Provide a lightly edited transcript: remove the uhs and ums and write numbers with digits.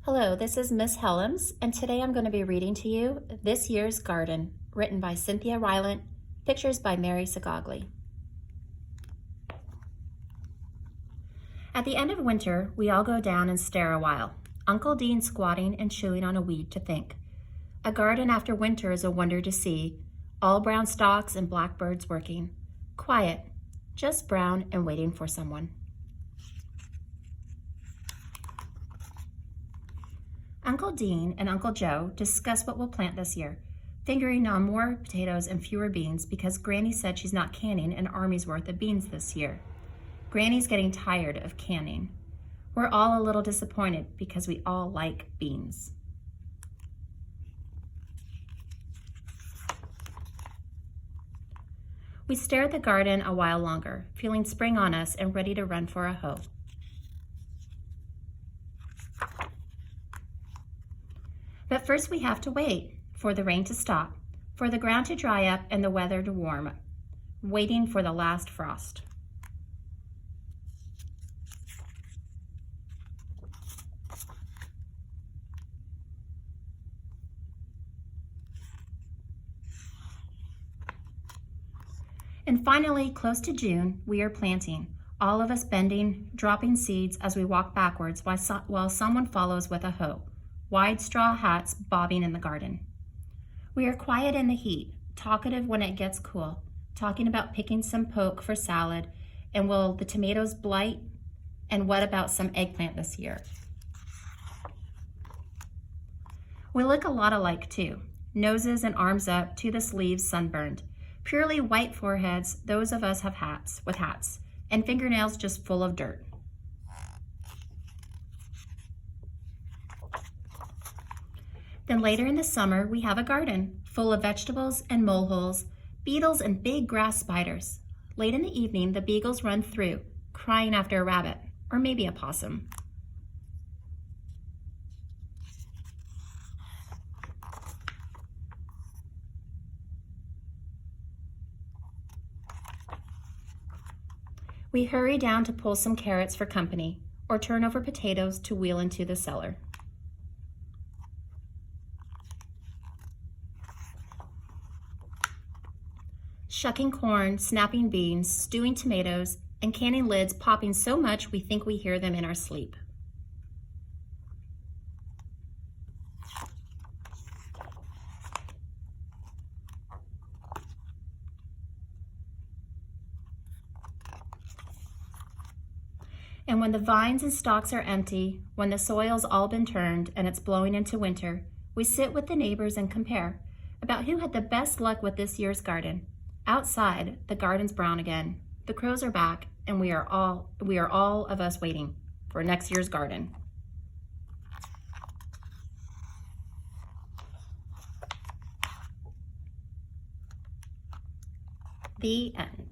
Hello, this is Miss Helms, and today I'm going to be reading to you This Year's Garden, written by Cynthia Rylant, pictures by Mary Sagagli. At the end of winter, we all go down and stare a while, Uncle Dean squatting and chewing on a weed to think. A garden after winter is a wonder to see, all brown stalks and blackbirds working. Quiet, just brown and waiting for someone. Uncle Dean and Uncle Joe discuss what we'll plant this year, figuring on more potatoes and fewer beans because Granny said she's not canning an army's worth of beans this year. Granny's getting tired of canning. We're all a little disappointed because we all like beans. We stare at the garden a while longer, feeling spring on us and ready to run for a hoe. But first we have to wait for the rain to stop, for the ground to dry up and the weather to warm up, waiting for the last frost. And finally, close to June, we are planting, all of us bending, dropping seeds as we walk backwards while someone follows with a hoe. Wide straw hats bobbing in the garden. We are quiet in the heat, talkative when it gets cool, talking about picking some poke for salad, and will the tomatoes blight, and what about some eggplant this year? We look a lot alike too, noses and arms up to the sleeves sunburned, purely white foreheads, those of us have hats, and fingernails just full of dirt. Then later in the summer, we have a garden full of vegetables and moleholes, beetles and big grass spiders. Late in the evening, the beagles run through, crying after a rabbit, or maybe a possum. We hurry down to pull some carrots for company, or turn over potatoes to wheel into the cellar. Shucking corn, snapping beans, stewing tomatoes, and canning lids popping so much we think we hear them in our sleep. And when the vines and stalks are empty, when the soil's all been turned and it's blowing into winter, we sit with the neighbors and compare about who had the best luck with this year's garden. Outside, the garden's brown again. The crows are back, and we are all of us waiting for next year's garden. The end.